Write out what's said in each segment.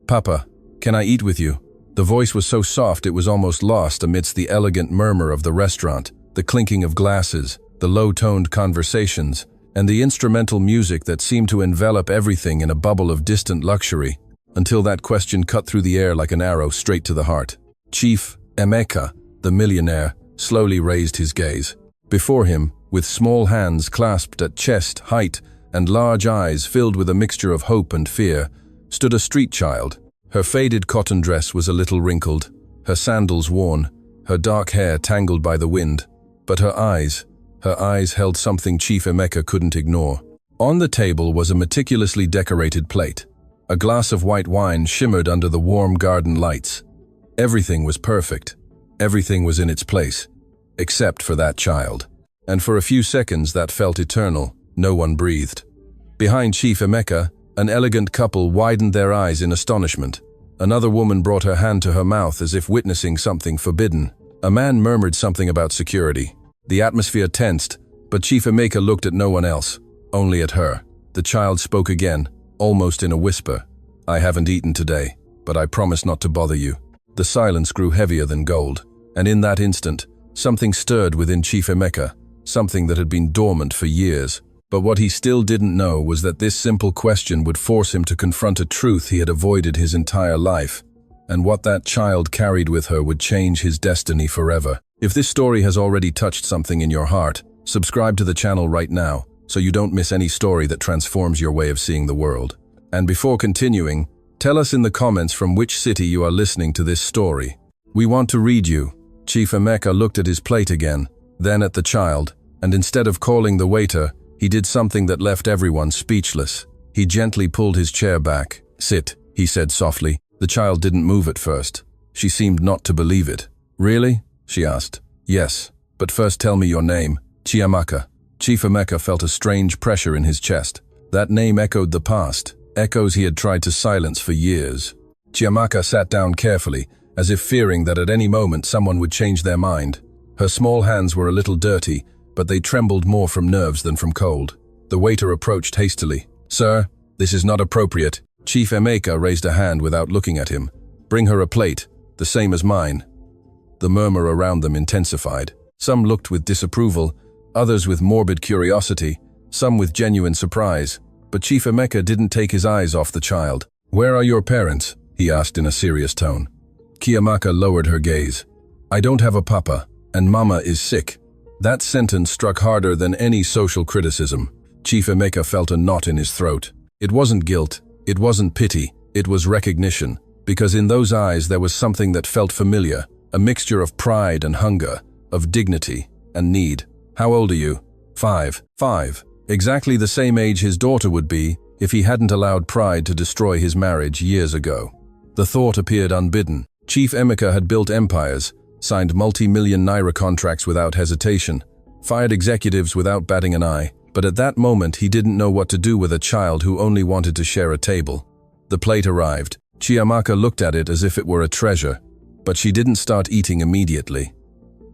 "Papa, can I eat with you?" The voice was so soft it was almost lost amidst the elegant murmur of the restaurant, the clinking of glasses, the low-toned conversations, and the instrumental music that seemed to envelop everything in a bubble of distant luxury, until that question cut through the air like an arrow straight to the heart. Chief Emeka, the millionaire, slowly raised his gaze. Before him, with small hands clasped at chest height and large eyes filled with a mixture of hope and fear, stood a street child. Her faded cotton dress was a little wrinkled, her sandals worn, her dark hair tangled by the wind, but her eyes held something Chief Emeka couldn't ignore. On the table was a meticulously decorated plate. A glass of white wine shimmered under the warm garden lights. Everything was perfect. Everything was in its place, except for that child. And for a few seconds that felt eternal. No one breathed. Behind Chief Emeka, an elegant couple widened their eyes in astonishment. Another woman brought her hand to her mouth as if witnessing something forbidden. A man murmured something about security. The atmosphere tensed, but Chief Emeka looked at no one else, only at her. The child spoke again, almost in a whisper. "I haven't eaten today, but I promise not to bother you." The silence grew heavier than gold, and in that instant, something stirred within Chief Emeka, something that had been dormant for years. But what he still didn't know was that this simple question would force him to confront a truth he had avoided his entire life, and what that child carried with her would change his destiny forever. If this story has already touched something in your heart, subscribe to the channel right now, so you don't miss any story that transforms your way of seeing the world. And before continuing, tell us in the comments from which city you are listening to this story. We want to read you. Chief Emeka looked at his plate again, then at the child, and instead of calling the waiter, he did something that left everyone speechless. He gently pulled his chair back. "Sit," he said softly. The child didn't move at first. She seemed not to believe it. "Really?" she asked. "Yes, but first tell me your name." "Chiamaka." Chief Emeka felt a strange pressure in his chest. That name echoed the past, echoes he had tried to silence for years. Chiamaka sat down carefully, as if fearing that at any moment someone would change their mind. Her small hands were a little dirty, but they trembled more from nerves than from cold. The waiter approached hastily. "Sir, this is not appropriate." Chief Emeka raised a hand without looking at him. "Bring her a plate, the same as mine." The murmur around them intensified. Some looked with disapproval, others with morbid curiosity, some with genuine surprise. But Chief Emeka didn't take his eyes off the child. "Where are your parents?" he asked in a serious tone. Chiamaka lowered her gaze. "I don't have a papa, and mama is sick." That sentence struck harder than any social criticism. Chief Emeka felt a knot in his throat. It wasn't guilt, it wasn't pity, it was recognition. Because in those eyes there was something that felt familiar, a mixture of pride and hunger, of dignity and need. "How old are you?" Five. Exactly the same age his daughter would be if he hadn't allowed pride to destroy his marriage years ago. The thought appeared unbidden. Chief Emeka had built empires, signed multi-million naira contracts without hesitation, fired executives without batting an eye, but at that moment he didn't know what to do with a child who only wanted to share a table. The plate arrived. Chiamaka looked at it as if it were a treasure, but she didn't start eating immediately.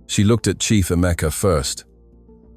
She looked at Chief Emeka first.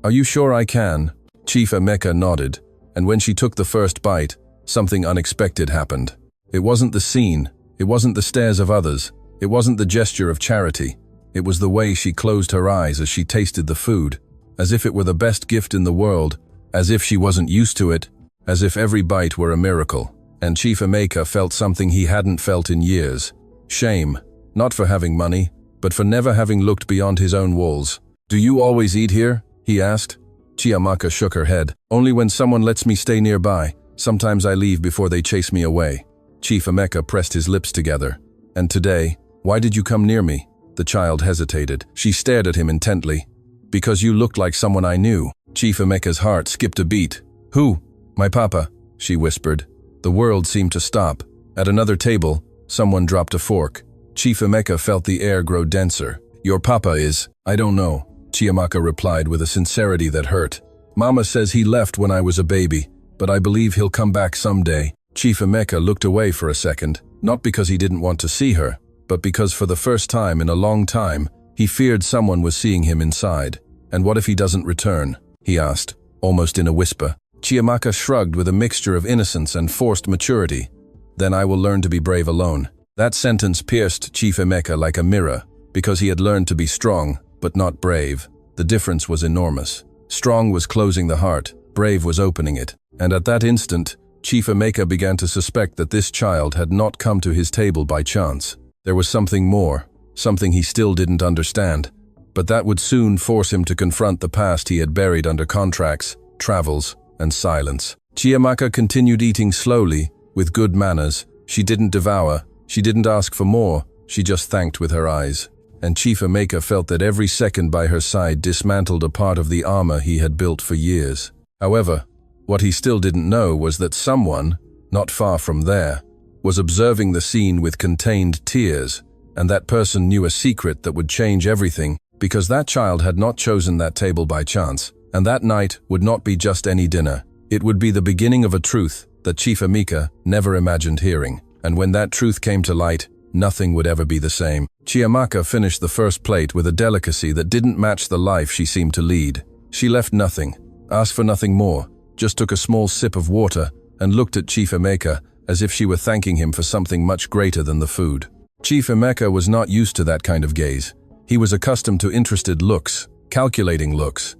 "Are you sure I can?" Chief Emeka nodded, and when she took the first bite, something unexpected happened. It wasn't the scene, it wasn't the stares of others, it wasn't the gesture of charity. It was the way she closed her eyes as she tasted the food, as if it were the best gift in the world, as if she wasn't used to it, as if every bite were a miracle. And Chief Emeka felt something he hadn't felt in years. Shame, not for having money, but for never having looked beyond his own walls. "Do you always eat here?" he asked. Chiamaka shook her head. "Only when someone lets me stay nearby. Sometimes I leave before they chase me away." Chief Emeka pressed his lips together. "And today, why did you come near me?" The child hesitated. She stared at him intently. "Because you looked like someone I knew." Chief Emeka's heart skipped a beat. "Who?" "My papa," she whispered. The world seemed to stop. At another table, someone dropped a fork. Chief Emeka felt the air grow denser. "Your papa is—" "I don't know," Chiamaka replied with a sincerity that hurt. "Mama says he left when I was a baby, but I believe he'll come back someday." Chief Emeka looked away for a second, not because he didn't want to see her, but because for the first time in a long time, he feared someone was seeing him inside. "And what if he doesn't return?" he asked, almost in a whisper. Chiamaka shrugged with a mixture of innocence and forced maturity. then I will learn to be brave alone. That sentence pierced Chief Emeka like a mirror, because he had learned to be strong, but not brave. The difference was enormous. Strong was closing the heart, brave was opening it. And at that instant, Chief Emeka began to suspect that this child had not come to his table by chance. There was something more, something he still didn't understand, but that would soon force him to confront the past he had buried under contracts, travels, and silence. Chiamaka continued eating slowly, with good manners. She didn't devour, she didn't ask for more, she just thanked with her eyes. And Chief Emeka felt that every second by her side dismantled a part of the armor he had built for years. However, what he still didn't know was that someone, not far from there, was observing the scene with contained tears, and that person knew a secret that would change everything, because that child had not chosen that table by chance, and that night would not be just any dinner. It would be the beginning of a truth that Chief Emeka never imagined hearing, and when that truth came to light, nothing would ever be the same. Chiamaka finished the first plate with a delicacy that didn't match the life she seemed to lead. She left nothing, asked for nothing more, just took a small sip of water and looked at Chief Emeka as if she were thanking him for something much greater than the food. Chief Emeka was not used to that kind of gaze. He was accustomed to interested looks, calculating looks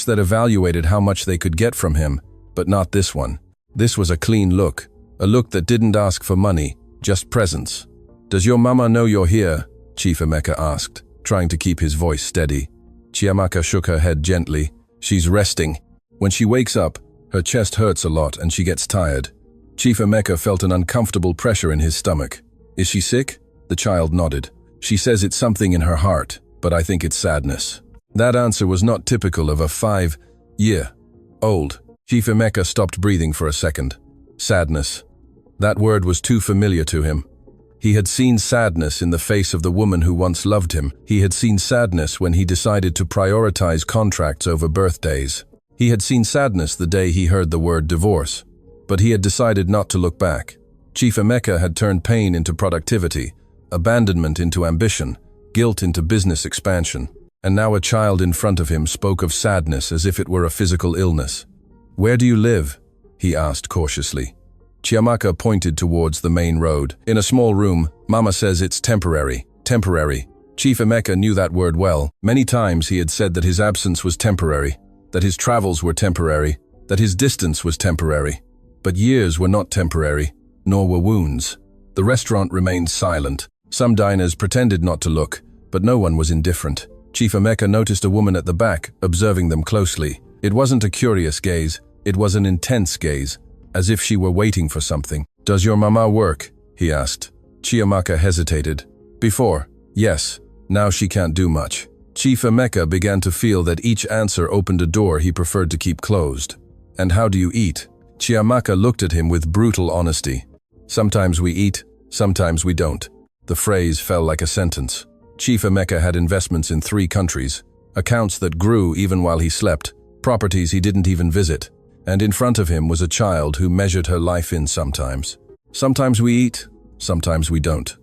that evaluated how much they could get from him, but not this one. This was a clean look, a look that didn't ask for money, just presence. "Does your mama know you're here?" Chief Emeka asked, trying to keep his voice steady. Chiamaka shook her head gently. "She's resting. When she wakes up, her chest hurts a lot and she gets tired." Chief Emeka felt an uncomfortable pressure in his stomach. "Is she sick?" The child nodded. "She says it's something in her heart, but I think it's sadness." That answer was not typical of a 5-year-old. Chief Emeka stopped breathing for a second. Sadness. That word was too familiar to him. He had seen sadness in the face of the woman who once loved him. He had seen sadness when he decided to prioritize contracts over birthdays. He had seen sadness the day he heard the word divorce. But he had decided not to look back. Chief Emeka had turned pain into productivity, abandonment into ambition, guilt into business expansion. And now a child in front of him spoke of sadness as if it were a physical illness. "Where do you live?" he asked cautiously. Chiamaka pointed towards the main road. "In a small room. Mama says it's temporary." Temporary. Chief Emeka knew that word well. Many times he had said that his absence was temporary, that his travels were temporary, that his distance was temporary. But years were not temporary, nor were wounds. The restaurant remained silent. Some diners pretended not to look, but no one was indifferent. Chief Emeka noticed a woman at the back, observing them closely. It wasn't a curious gaze, it was an intense gaze, as if she were waiting for something. "Does your mama work?" he asked. Chiamaka hesitated. "Before, yes. Now she can't do much." Chief Emeka began to feel that each answer opened a door he preferred to keep closed. "And how do you eat?" Chiamaka looked at him with brutal honesty. "Sometimes we eat, sometimes we don't." The phrase fell like a sentence. Chief Emeka had investments in 3 countries, accounts that grew even while he slept, properties he didn't even visit, and in front of him was a child who measured her life in sometimes. Sometimes we eat, sometimes we don't.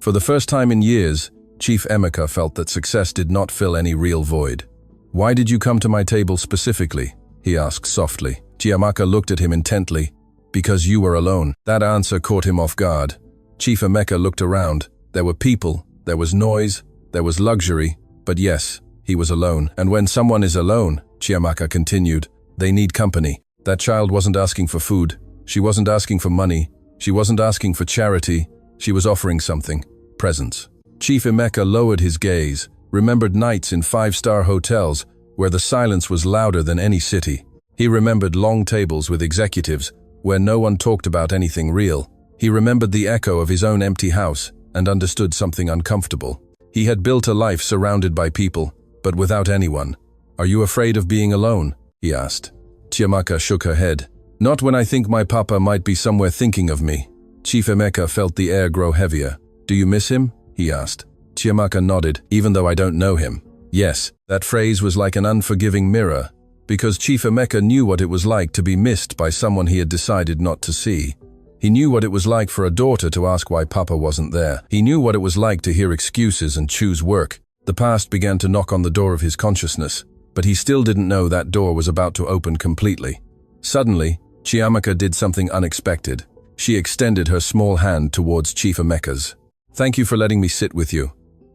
For the first time in years, Chief Emeka felt that success did not fill any real void. "Why did you come to my table specifically?" he asked softly. Chiamaka looked at him intently. "Because you were alone." That answer caught him off guard. Chief Emeka looked around. There were people, there was noise, there was luxury, but yes, he was alone. And when someone is alone, Chiamaka continued, they need company. That child wasn't asking for food, she wasn't asking for money, she wasn't asking for charity, she was offering something, presence. Chief Emeka lowered his gaze, remembered nights in 5-star hotels where the silence was louder than any city. He remembered long tables with executives where no one talked about anything real. He remembered the echo of his own empty house and understood something uncomfortable. He had built a life surrounded by people, but without anyone. "Are you afraid of being alone?" he asked. Chiamaka shook her head. "Not when I think my papa might be somewhere thinking of me." Chief Emeka felt the air grow heavier. "Do you miss him?" he asked. Chiamaka nodded, "Even though I don't know him." Yes, that phrase was like an unforgiving mirror, because Chief Emeka knew what it was like to be missed by someone he had decided not to see. He knew what it was like for a daughter to ask why Papa wasn't there. He knew what it was like to hear excuses and choose work. The past began to knock on the door of his consciousness, but he still didn't know that door was about to open completely. Suddenly, Chiamaka did something unexpected. She extended her small hand towards Chief Emeka's. "Thank you for letting me sit with you."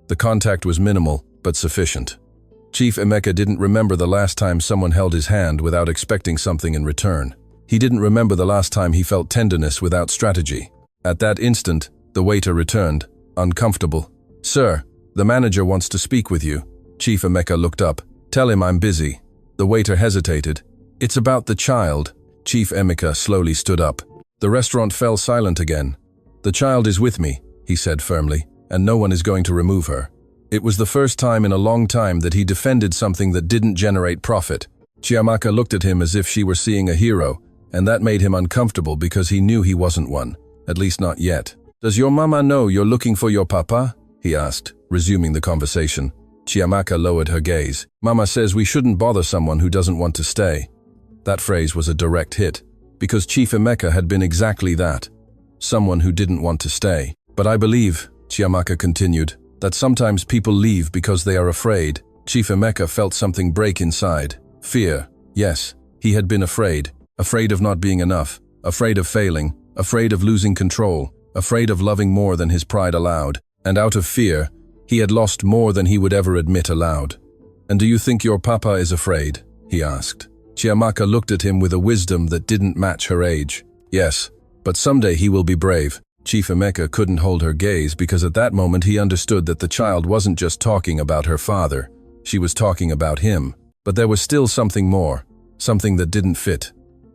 The contact was minimal, but sufficient. Chief Emeka didn't remember the last time someone held his hand without expecting something in return. He didn't remember the last time he felt tenderness without strategy. At that instant, the waiter returned, uncomfortable. "Sir, the manager wants to speak with you." Chief Emeka looked up. "Tell him I'm busy." The waiter hesitated. "It's about the child." Chief Emeka slowly stood up. The restaurant fell silent again. "The child is with me," he said firmly, "and no one is going to remove her." It was the first time in a long time that he defended something that didn't generate profit. Chiamaka looked at him as if she were seeing a hero, and that made him uncomfortable because he knew he wasn't one, at least not yet. "Does your mama know you're looking for your papa?" he asked, resuming the conversation. Chiamaka lowered her gaze. "Mama says we shouldn't bother someone who doesn't want to stay." That phrase was a direct hit, because Chief Emeka had been exactly that, someone who didn't want to stay. "But I believe," Chiamaka continued, "that sometimes people leave because they are afraid." Chief Emeka felt something break inside. Fear. Yes, he had been afraid. Afraid of not being enough. Afraid of failing. Afraid of losing control. Afraid of loving more than his pride allowed. And out of fear, he had lost more than he would ever admit aloud. "And do you think your papa is afraid?" he asked. Chiamaka looked at him with a wisdom that didn't match her age. "Yes, but someday he will be brave." Chief Emeka couldn't hold her gaze because at that moment he understood that the child wasn't just talking about her father. She was talking about him. But there was still something more. Something that didn't fit.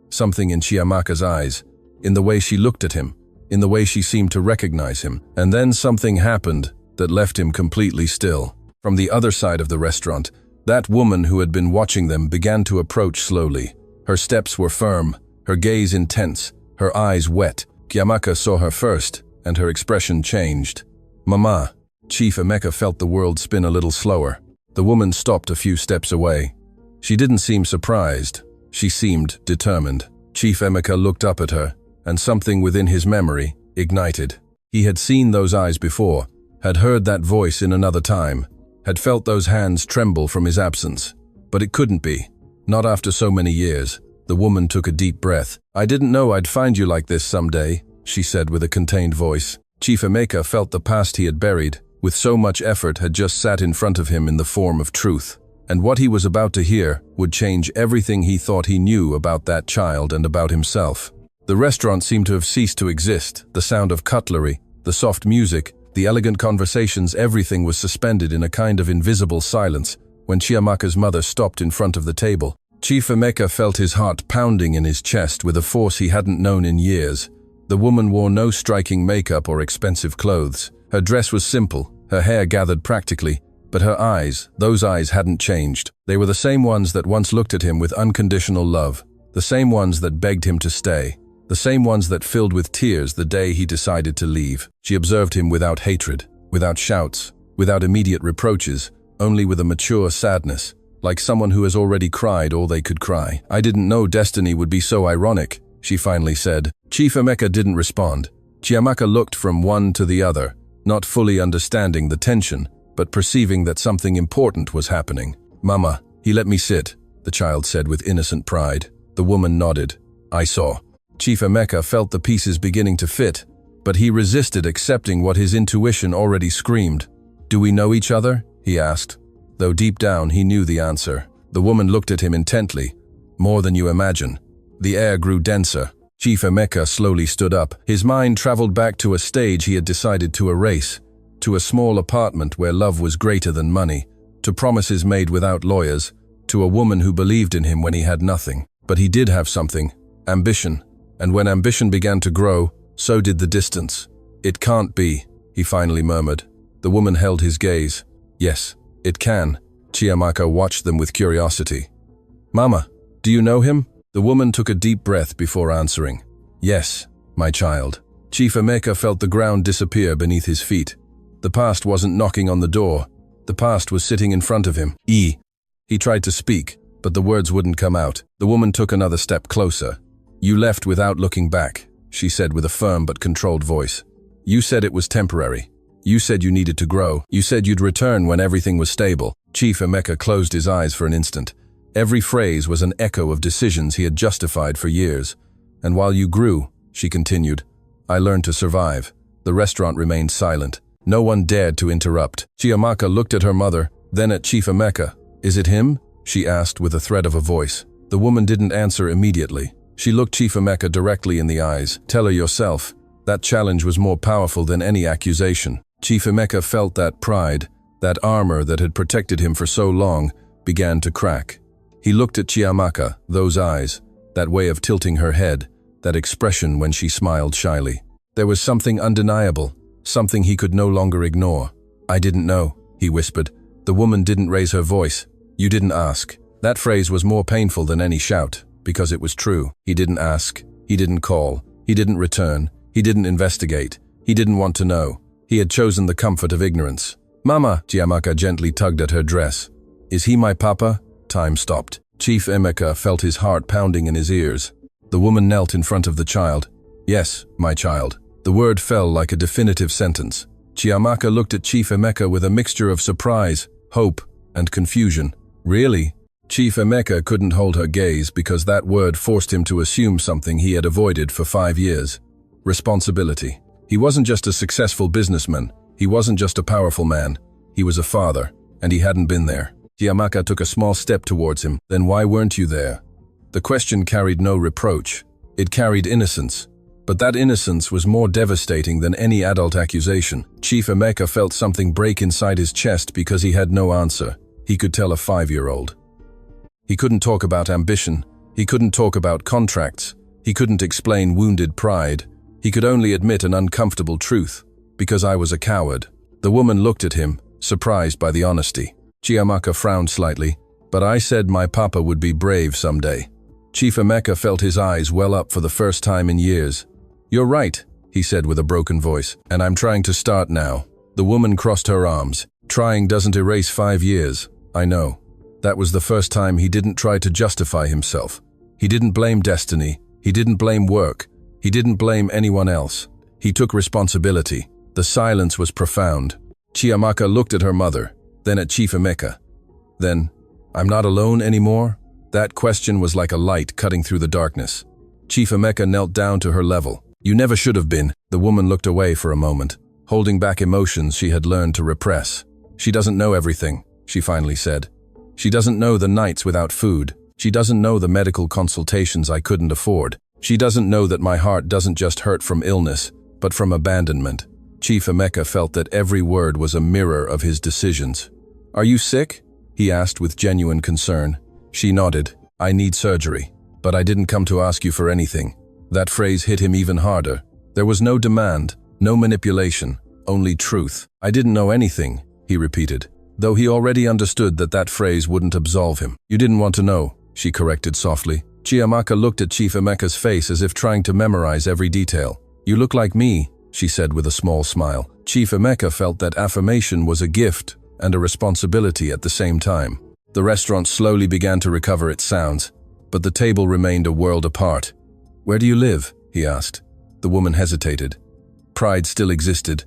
Something in Chiamaka's eyes. In the way she looked at him. In the way she seemed to recognize him. And then something happened that left him completely still. From the other side of the restaurant, that woman who had been watching them began to approach slowly. Her steps were firm, her gaze intense, her eyes wet. Chiamaka saw her first, and her expression changed. "Mama." Chief Emeka felt the world spin a little slower. The woman stopped a few steps away. She didn't seem surprised. She seemed determined. Chief Emeka looked up at her, and something within his memory ignited. He had seen those eyes before, had heard that voice in another time, had felt those hands tremble from his absence. But it couldn't be. Not after so many years. The woman took a deep breath. "I didn't know I'd find you like this someday," she said with a contained voice. Chief Emeka felt the past he had buried, with so much effort, had just sat in front of him in the form of truth. And what he was about to hear would change everything he thought he knew about that child and about himself. The restaurant seemed to have ceased to exist. The sound of cutlery, the soft music, the elegant conversations, everything was suspended in a kind of invisible silence when Chiamaka's mother stopped in front of the table. Chief Emeka felt his heart pounding in his chest with a force he hadn't known in years. The woman wore no striking makeup or expensive clothes. Her dress was simple, her hair gathered practically, but her eyes, those eyes hadn't changed. They were the same ones that once looked at him with unconditional love, the same ones that begged him to stay, the same ones that filled with tears the day he decided to leave. She observed him without hatred, without shouts, without immediate reproaches, only with a mature sadness, like someone who has already cried all they could cry. "I didn't know destiny would be so ironic," she finally said. Chief Emeka didn't respond. Chiamaka looked from one to the other, not fully understanding the tension, but perceiving that something important was happening. "Mama, he let me sit," the child said with innocent pride. The woman nodded. "I saw." Chief Emeka felt the pieces beginning to fit, but he resisted accepting what his intuition already screamed. "Do we know each other?" he asked, though deep down he knew the answer. The woman looked at him intently. "More than you imagine." The air grew denser. Chief Emeka slowly stood up. His mind traveled back to a stage he had decided to erase, to a small apartment where love was greater than money, to promises made without lawyers, to a woman who believed in him when he had nothing. But he did have something, ambition, and when ambition began to grow, so did the distance. "It can't be," he finally murmured. The woman held his gaze. "Yes, it can." Chiamaka watched them with curiosity. "Mama, do you know him?" The woman took a deep breath before answering. "Yes, my child." Chief Emeka felt the ground disappear beneath his feet. The past wasn't knocking on the door. The past was sitting in front of him. He tried to speak, but the words wouldn't come out. The woman took another step closer. "You left without looking back," she said with a firm but controlled voice. "You said it was temporary. You said you needed to grow. You said you'd return when everything was stable." Chief Emeka closed his eyes for an instant. Every phrase was an echo of decisions he had justified for years. "And while you grew," she continued, I learned to survive. The restaurant remained silent. No one dared to interrupt. Chiamaka looked at her mother, then at Chief Emeka. "Is it him?" she asked with a thread of a voice. The woman didn't answer immediately. She looked Chief Emeka directly in the eyes. "Tell her yourself." That challenge was more powerful than any accusation. Chief Emeka felt that pride, that armor that had protected him for so long, began to crack. He looked at Chiamaka, those eyes, that way of tilting her head, that expression when she smiled shyly. There was something undeniable, something he could no longer ignore. "I didn't know," he whispered. The woman didn't raise her voice. "You didn't ask." That phrase was more painful than any shout, because it was true. He didn't ask. He didn't call. He didn't return. He didn't investigate. He didn't want to know. He had chosen the comfort of ignorance. "Mama," Chiamaka gently tugged at her dress. "Is he my papa?" Time stopped. Chief Emeka felt his heart pounding in his ears. The woman knelt in front of the child. "Yes, my child." The word fell like a definitive sentence. Chiamaka looked at Chief Emeka with a mixture of surprise, hope, and confusion. "Really?" Chief Emeka couldn't hold her gaze because that word forced him to assume something he had avoided for 5 years. Responsibility. He wasn't just a successful businessman. He wasn't just a powerful man. He was a father, and he hadn't been there. Chiamaka took a small step towards him. "Then why weren't you there?" The question carried no reproach. It carried innocence. But that innocence was more devastating than any adult accusation. Chief Emeka felt something break inside his chest because he had no answer. He could tell a 5-year-old. He couldn't talk about ambition. He couldn't talk about contracts. He couldn't explain wounded pride. He could only admit an uncomfortable truth. "Because I was a coward." The woman looked at him, surprised by the honesty. Chiamaka frowned slightly. "But I said my papa would be brave someday." Chief Emeka felt his eyes well up for the first time in years. "You're right," he said with a broken voice, "and I'm trying to start now." The woman crossed her arms. "Trying doesn't erase 5 years. I know." That was the first time he didn't try to justify himself. He didn't blame destiny. He didn't blame work. He didn't blame anyone else. He took responsibility. The silence was profound. Chiamaka looked at her mother, then at Chief Emeka. Then, "I'm not alone anymore?" That question was like a light cutting through the darkness. Chief Emeka knelt down to her level. "You never should have been." The woman looked away for a moment, holding back emotions she had learned to repress. "She doesn't know everything," she finally said. "She doesn't know the nights without food. She doesn't know the medical consultations I couldn't afford. She doesn't know that my heart doesn't just hurt from illness, but from abandonment." Chief Emeka felt that every word was a mirror of his decisions. "Are you sick?" he asked with genuine concern. She nodded. "I need surgery, but I didn't come to ask you for anything." That phrase hit him even harder. There was no demand, no manipulation, only truth. "I didn't know anything," he repeated, though he already understood that that phrase wouldn't absolve him. "You didn't want to know," she corrected softly. Chiamaka looked at Chief Emeka's face as if trying to memorize every detail. "You look like me," she said with a small smile. Chief Emeka felt that affirmation was a gift and a responsibility at the same time. The restaurant slowly began to recover its sounds, but the table remained a world apart. "Where do you live?" he asked. The woman hesitated. Pride still existed.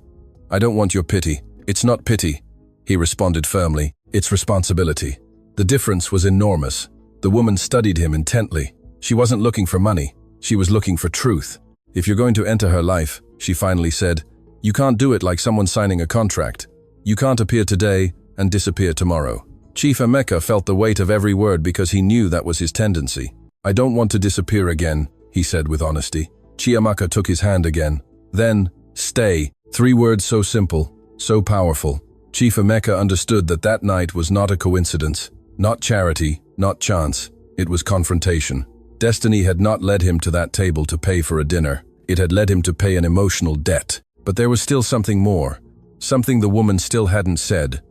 "I don't want your pity." "It's not pity," he responded firmly. "It's responsibility." The difference was enormous. The woman studied him intently. She wasn't looking for money. She was looking for truth. "If you're going to enter her life," she finally said, "you can't do it like someone signing a contract. You can't appear today and disappear tomorrow." Chief Emeka felt the weight of every word because he knew that was his tendency. "I don't want to disappear again," he said with honesty. Chiamaka took his hand again. Then, "Stay." 3 words so simple, so powerful. Chief Emeka understood that that night was not a coincidence, not charity, not chance. It was confrontation. Destiny had not led him to that table to pay for a dinner. It had led him to pay an emotional debt. But there was still something more, something the woman still hadn't said,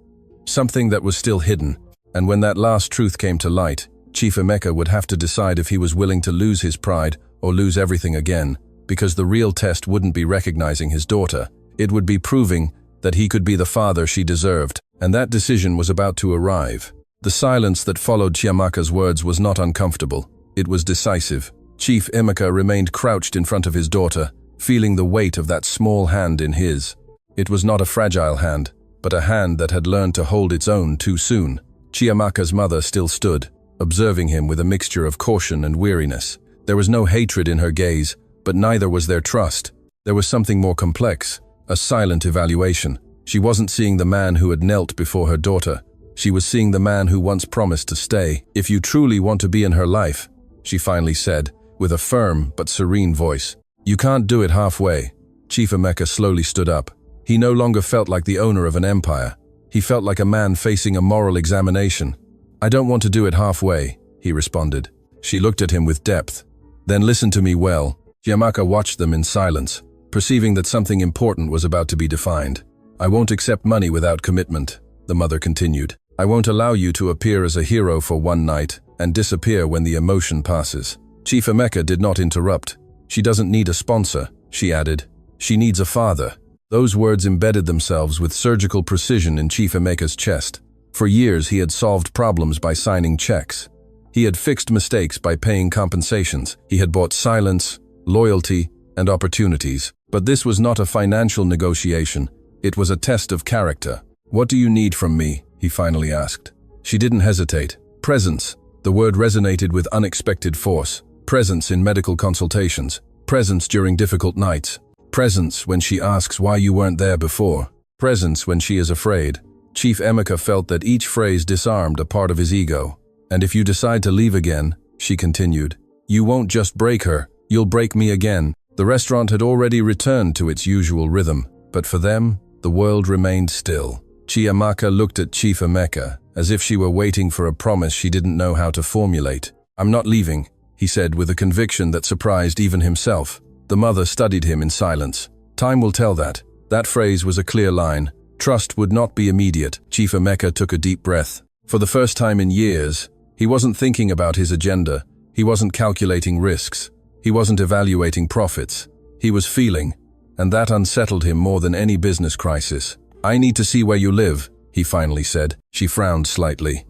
something that was still hidden. And when that last truth came to light, Chief Emeka would have to decide if he was willing to lose his pride or lose everything again, because the real test wouldn't be recognizing his daughter. It would be proving that he could be the father she deserved, and that decision was about to arrive. The silence that followed Chiamaka's words was not uncomfortable. It was decisive. Chief Emeka remained crouched in front of his daughter, feeling the weight of that small hand in his. It was not a fragile hand, but a hand that had learned to hold its own too soon. Chiamaka's mother still stood, observing him with a mixture of caution and weariness. There was no hatred in her gaze, but neither was there trust. There was something more complex, a silent evaluation. She wasn't seeing the man who had knelt before her daughter. She was seeing the man who once promised to stay. "If you truly want to be in her life," she finally said, with a firm but serene voice, "you can't do it halfway." Chief Emeka slowly stood up. He no longer felt like the owner of an empire. He felt like a man facing a moral examination. "I don't want to do it halfway," he responded. She looked at him with depth. "Then listen to me well." Emeka watched them in silence, perceiving that something important was about to be defined. "I won't accept money without commitment," the mother continued. "I won't allow you to appear as a hero for one night and disappear when the emotion passes." Chief Emeka did not interrupt. "She doesn't need a sponsor," she added. "She needs a father." Those words embedded themselves with surgical precision in Chief Emeka's chest. For years he had solved problems by signing checks. He had fixed mistakes by paying compensations. He had bought silence, loyalty, and opportunities. But this was not a financial negotiation. It was a test of character. "What do you need from me?" he finally asked. She didn't hesitate. Presence. The word resonated with unexpected force. Presence in medical consultations. Presence during difficult nights. Presence when she asks why you weren't there before. Presence when she is afraid. Chief Emeka felt that each phrase disarmed a part of his ego. "And if you decide to leave again," she continued, "you won't just break her, you'll break me again." The restaurant had already returned to its usual rhythm, but for them, the world remained still. Chiamaka looked at Chief Emeka, as if she were waiting for a promise she didn't know how to formulate. "I'm not leaving," he said with a conviction that surprised even himself. The mother studied him in silence. "Time will tell that." That phrase was a clear line. Trust would not be immediate. Chief Emeka took a deep breath. For the first time in years, he wasn't thinking about his agenda. He wasn't calculating risks. He wasn't evaluating profits. He was feeling, and that unsettled him more than any business crisis. "I need to see where you live," he finally said. She frowned slightly.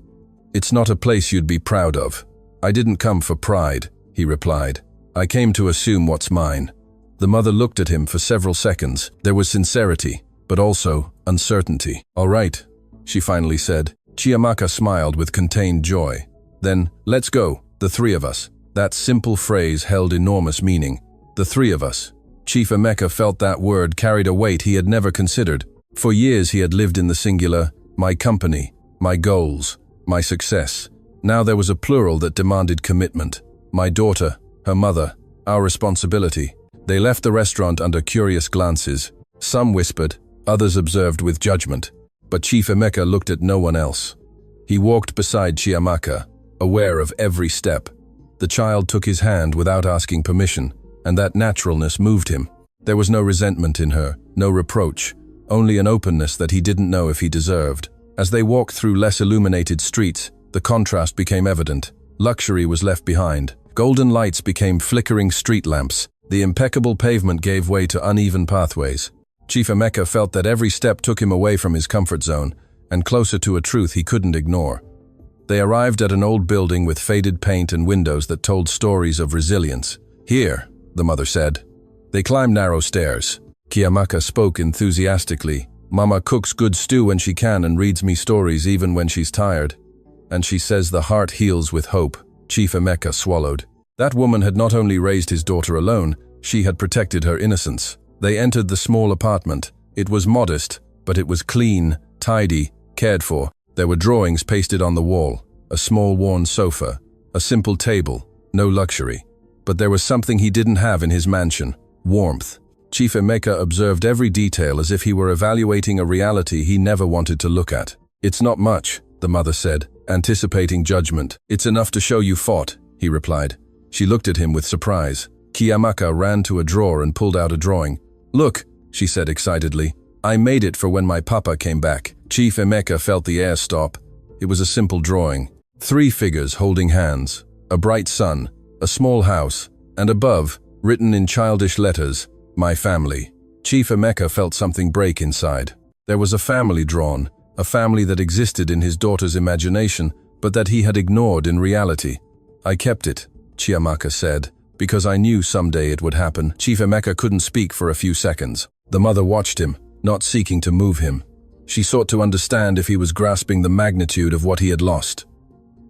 "It's not a place you'd be proud of." "I didn't come for pride," he replied. "I came to assume what's mine." The mother looked at him for several seconds. There was sincerity, but also uncertainty. "All right," she finally said. Chiamaka smiled with contained joy. "Then, let's go, the three of us." That simple phrase held enormous meaning. The three of us. Chief Emeka felt that word carried a weight he had never considered. For years he had lived in the singular, my company, my goals, my success. Now there was a plural that demanded commitment. My daughter, her mother, our responsibility. They left the restaurant under curious glances. Some whispered, others observed with judgment. But Chief Emeka looked at no one else. He walked beside Chiamaka, aware of every step. The child took his hand without asking permission, and that naturalness moved him. There was no resentment in her, no reproach, only an openness that he didn't know if he deserved. As they walked through less illuminated streets, the contrast became evident. Luxury was left behind. Golden lights became flickering street lamps. The impeccable pavement gave way to uneven pathways. Chief Emeka felt that every step took him away from his comfort zone, and closer to a truth he couldn't ignore. They arrived at an old building with faded paint and windows that told stories of resilience. "Here," the mother said. They climbed narrow stairs. Chiamaka spoke enthusiastically. "Mama cooks good stew when she can and reads me stories even when she's tired. And she says the heart heals with hope." Chief Emeka swallowed. That woman had not only raised his daughter alone, she had protected her innocence. They entered the small apartment. It was modest, but it was clean, tidy, cared for. There were drawings pasted on the wall, a small worn sofa, a simple table, no luxury. But there was something he didn't have in his mansion: warmth. Chief Emeka observed every detail as if he were evaluating a reality he never wanted to look at. "It's not much," the mother said, anticipating judgment. "It's enough to show you fought," he replied. She looked at him with surprise. Chiamaka ran to a drawer and pulled out a drawing. "Look," she said excitedly. "I made it for when my papa came back." Chief Emeka felt the air stop. It was a simple drawing. 3 figures holding hands, a bright sun, a small house, and above, written in childish letters, "My family." Chief Emeka felt something break inside. There was a family drawn, a family that existed in his daughter's imagination, but that he had ignored in reality. "I kept it," Chiamaka said, "because I knew someday it would happen." Chief Emeka couldn't speak for a few seconds. The mother watched him, not seeking to move him. She sought to understand if he was grasping the magnitude of what he had lost.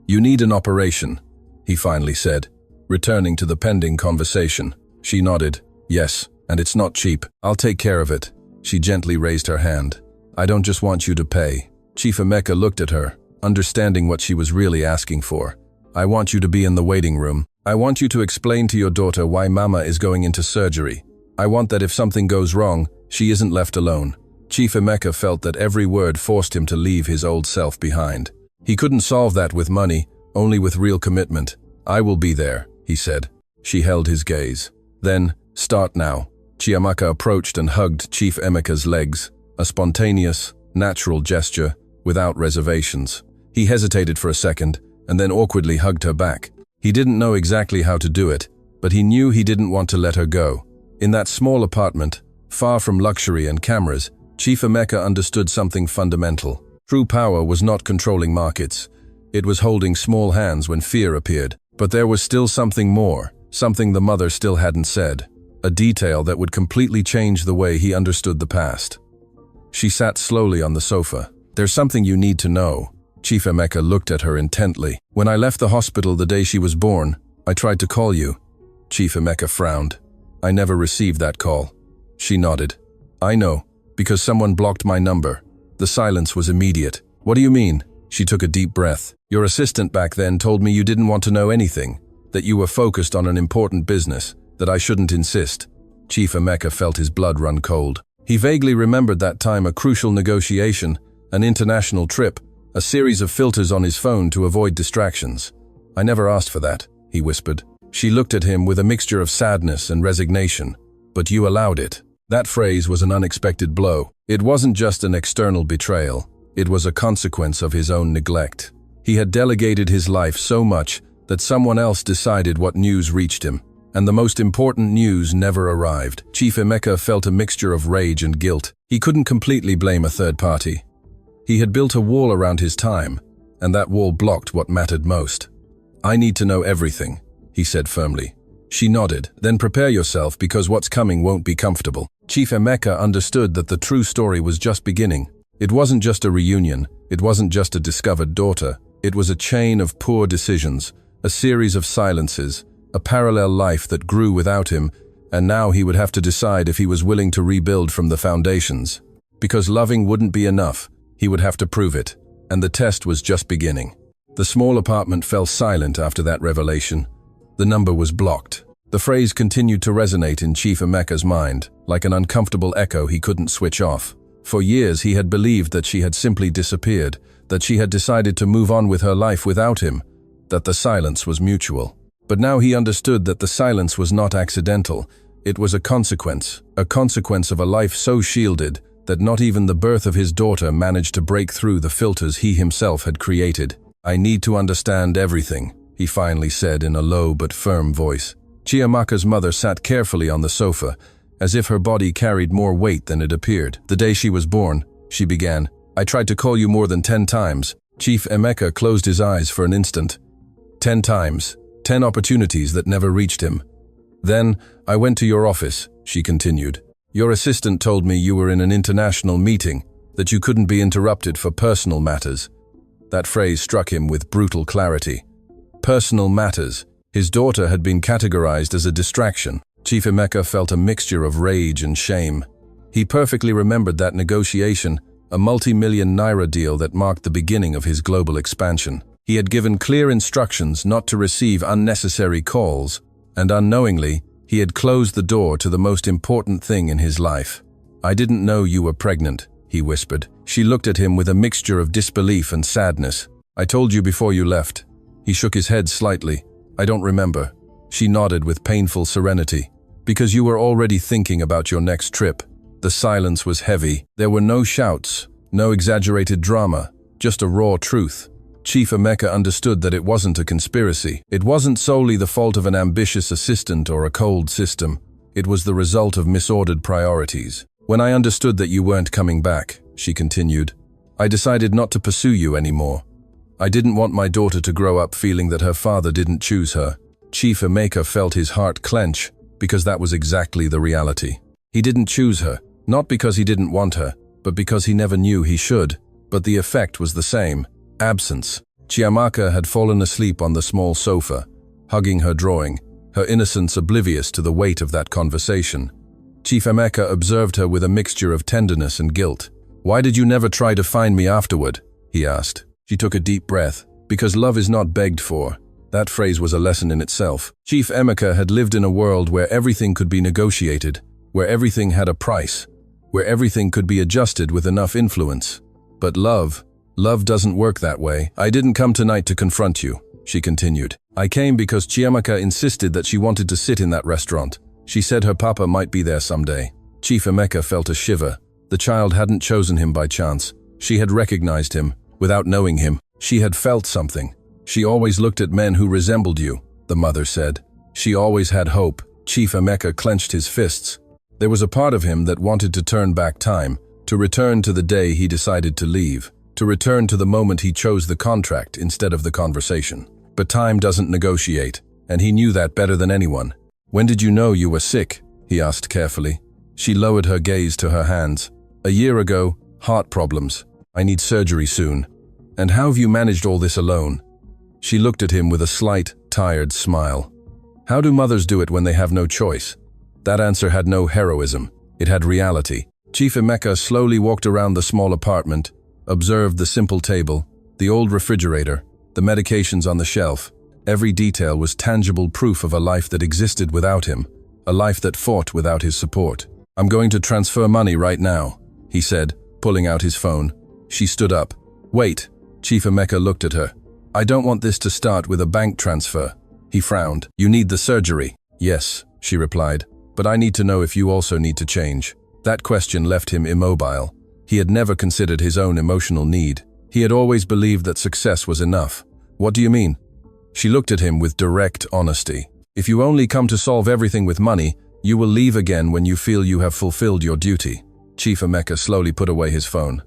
"You need an operation," he finally said, returning to the pending conversation. She nodded. "Yes, And it's not cheap. I'll take care of it. She gently raised her hand. I don't just want you to pay. Chief Emeka looked at her, understanding what she was really asking for. I want you to be in the waiting room. I want you to explain to your daughter why Mama is going into surgery. I want that if something goes wrong, she isn't left alone. Chief Emeka felt that every word forced him to leave his old self behind. He couldn't solve that with money, only with real commitment. I will be there, he said. She held his gaze. Then, start now. Chiamaka approached and hugged Chief Emeka's legs, a spontaneous, natural gesture, without reservations. He hesitated for a second, and then awkwardly hugged her back. He didn't know exactly how to do it, but he knew he didn't want to let her go. In that small apartment, far from luxury and cameras, Chief Emeka understood something fundamental. True power was not controlling markets. It was holding small hands when fear appeared. But there was still something more, something the mother still hadn't said. A detail that would completely change the way he understood the past. She sat slowly on the sofa. There's something you need to know. Chief Emeka looked at her intently. When I left the hospital the day she was born, I tried to call you. Chief Emeka frowned. I never received that call. She nodded. I know, because someone blocked my number. The silence was immediate. What do you mean? She took a deep breath. Your assistant back then told me you didn't want to know anything, that you were focused on an important business, that I shouldn't insist. Chief Emeka felt his blood run cold. He vaguely remembered that time, a crucial negotiation, an international trip, a series of filters on his phone to avoid distractions. I never asked for that, he whispered. She looked at him with a mixture of sadness and resignation. But you allowed it. That phrase was an unexpected blow. It wasn't just an external betrayal. It was a consequence of his own neglect. He had delegated his life so much that someone else decided what news reached him. And the most important news never arrived. Chief Emeka felt a mixture of rage and guilt. He couldn't completely blame a third party. He had built a wall around his time, and that wall blocked what mattered most. I need to know everything, he said firmly. She nodded. Then prepare yourself, because what's coming won't be comfortable. Chief Emeka understood that the true story was just beginning. It wasn't just a reunion. It wasn't just a discovered daughter. It was a chain of poor decisions, a series of silences, a parallel life that grew without him, and now he would have to decide if he was willing to rebuild from the foundations. Because loving wouldn't be enough, he would have to prove it, and the test was just beginning. The small apartment fell silent after that revelation. The number was blocked. The phrase continued to resonate in Chief Emeka's mind, like an uncomfortable echo he couldn't switch off. For years he had believed that she had simply disappeared, that she had decided to move on with her life without him, that the silence was mutual. But now he understood that the silence was not accidental. It was a consequence of a life so shielded that not even the birth of his daughter managed to break through the filters he himself had created. I need to understand everything, he finally said in a low but firm voice. Chiamaka's mother sat carefully on the sofa, as if her body carried more weight than it appeared. The day she was born, she began, I tried to call you more than 10 times. Chief Emeka closed his eyes for an instant. 10 times. 10 opportunities that never reached him. Then, I went to your office, she continued. Your assistant told me you were in an international meeting, that you couldn't be interrupted for personal matters. That phrase struck him with brutal clarity. Personal matters. His daughter had been categorized as a distraction. Chief Emeka felt a mixture of rage and shame. He perfectly remembered that negotiation, a multi-million naira deal that marked the beginning of his global expansion. He had given clear instructions not to receive unnecessary calls, and unknowingly, he had closed the door to the most important thing in his life. I didn't know you were pregnant, he whispered. She looked at him with a mixture of disbelief and sadness. I told you before you left. He shook his head slightly. I don't remember. She nodded with painful serenity. Because you were already thinking about your next trip. The silence was heavy. There were no shouts, no exaggerated drama, just a raw truth. Chief Emeka understood that it wasn't a conspiracy. It wasn't solely the fault of an ambitious assistant or a cold system. It was the result of misordered priorities. When I understood that you weren't coming back, she continued, I decided not to pursue you anymore. I didn't want my daughter to grow up feeling that her father didn't choose her. Chief Emeka felt his heart clench, because that was exactly the reality. He didn't choose her, not because he didn't want her, but because he never knew he should. But the effect was the same. Absence. Chiamaka had fallen asleep on the small sofa, hugging her drawing, her innocence oblivious to the weight of that conversation. Chief Emeka observed her with a mixture of tenderness and guilt. "Why did you never try to find me afterward?" he asked. She took a deep breath. "Because love is not begged for." That phrase was a lesson in itself. Chief Emeka had lived in a world where everything could be negotiated, where everything had a price, where everything could be adjusted with enough influence. But love doesn't work that way. "I didn't come tonight to confront you," she continued. "I came because Chiamaka insisted that she wanted to sit in that restaurant. She said her papa might be there someday." Chief Emeka felt a shiver. The child hadn't chosen him by chance. She had recognized him, without knowing him. She had felt something. "She always looked at men who resembled you," the mother said. "She always had hope." Chief Emeka clenched his fists. There was a part of him that wanted to turn back time, to return to the day he decided to leave, to return to the moment he chose the contract instead of the conversation. But time doesn't negotiate, and he knew that better than anyone. "When did you know you were sick?" he asked carefully. She lowered her gaze to her hands. "A year ago, heart problems. I need surgery soon." "And how have you managed all this alone?" She looked at him with a slight, tired smile. How do mothers do it when they have no choice? That answer had no heroism. It had reality. Chief Emeka slowly walked around the small apartment, observed the simple table, the old refrigerator, the medications on the shelf. Every detail was tangible proof of a life that existed without him, a life that fought without his support. "I'm going to transfer money right now," he said, pulling out his phone. She stood up. "Wait." Chief Emeka looked at her. "I don't want this to start with a bank transfer." He frowned. "You need the surgery." "Yes," she replied, "but I need to know if you also need to change." That question left him immobile. He had never considered his own emotional need. He had always believed that success was enough. "What do you mean?" She looked at him with direct honesty. "If you only come to solve everything with money, you will leave again when you feel you have fulfilled your duty." Chief Emeka slowly put away his phone.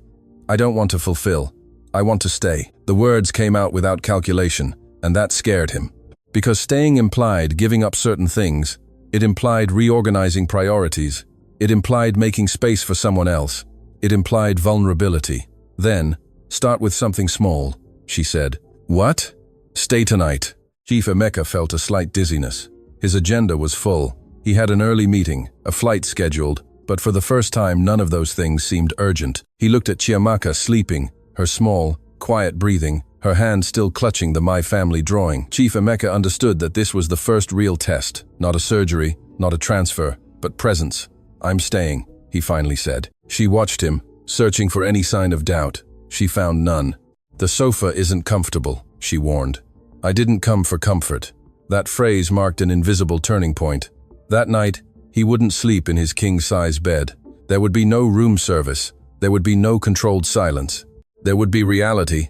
"I don't want to fulfill. I want to stay." The words came out without calculation, and that scared him. Because staying implied giving up certain things. It implied reorganizing priorities. It implied making space for someone else. It implied vulnerability. "Then, start with something small," she said. "What?" "Stay tonight." Chief Emeka felt a slight dizziness. His agenda was full. He had an early meeting, a flight scheduled, but for the first time none of those things seemed urgent. He looked at Chiamaka sleeping, her small, quiet breathing, her hand still clutching the My Family drawing. Chief Emeka understood that this was the first real test, not a surgery, not a transfer, but presence. "I'm staying," he finally said. She watched him, searching for any sign of doubt. She found none. "The sofa isn't comfortable," she warned. "I didn't come for comfort." That phrase marked an invisible turning point. That night, he wouldn't sleep in his king-size bed. There would be no room service. There would be no controlled silence. There would be reality.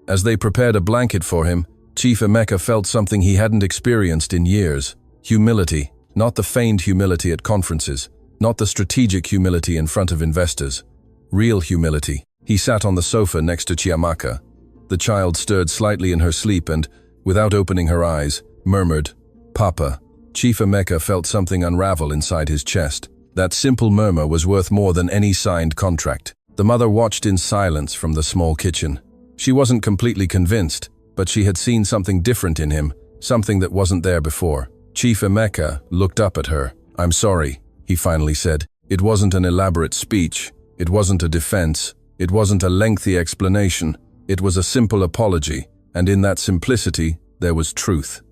As they prepared a blanket for him, Chief Emeka felt something he hadn't experienced in years. Humility. Not the feigned humility at conferences. Not the strategic humility in front of investors. Real humility. He sat on the sofa next to Chiamaka. The child stirred slightly in her sleep and, without opening her eyes, murmured, "Papa." Chief Emeka felt something unravel inside his chest. That simple murmur was worth more than any signed contract. The mother watched in silence from the small kitchen. She wasn't completely convinced, but she had seen something different in him, something that wasn't there before. Chief Emeka looked up at her. "I'm sorry," he finally said. It wasn't an elaborate speech. It wasn't a defense. It wasn't a lengthy explanation. It was a simple apology, and in that simplicity, there was truth.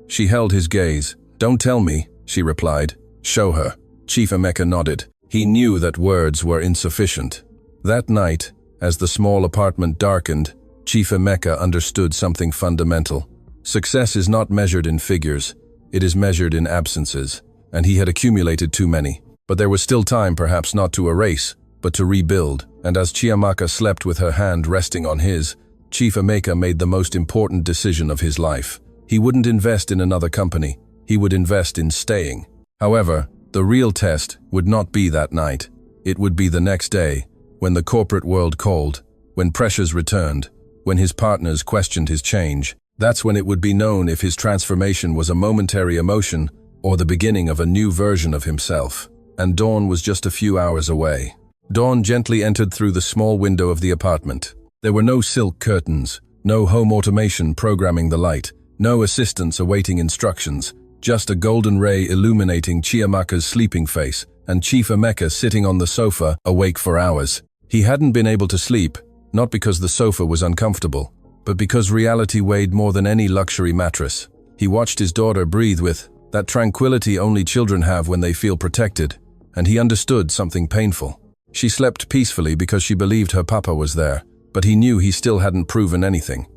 She held his gaze. "Don't tell me," she replied. "Show her." Chief Emeka nodded. He knew that words were insufficient. That night, as the small apartment darkened, Chief Emeka understood something fundamental. Success is not measured in figures. It is measured in absences, and he had accumulated too many. But there was still time perhaps not to erase, but to rebuild, and as Chiamaka slept with her hand resting on his, Chief Emeka made the most important decision of his life. He wouldn't invest in another company. He would invest in staying. However, the real test would not be that night. It would be the next day, when the corporate world called, when pressures returned, when his partners questioned his change. That's when it would be known if his transformation was a momentary emotion or the beginning of a new version of himself. And dawn was just a few hours away. Dawn gently entered through the small window of the apartment. There were no silk curtains, no home automation programming the light, no assistants awaiting instructions, just a golden ray illuminating Chiamaka's sleeping face and Chief Emeka sitting on the sofa, awake for hours. He hadn't been able to sleep, not because the sofa was uncomfortable, but because reality weighed more than any luxury mattress. He watched his daughter breathe with that tranquility only children have when they feel protected, and he understood something painful. She slept peacefully because she believed her papa was there, but he knew he still hadn't proven anything.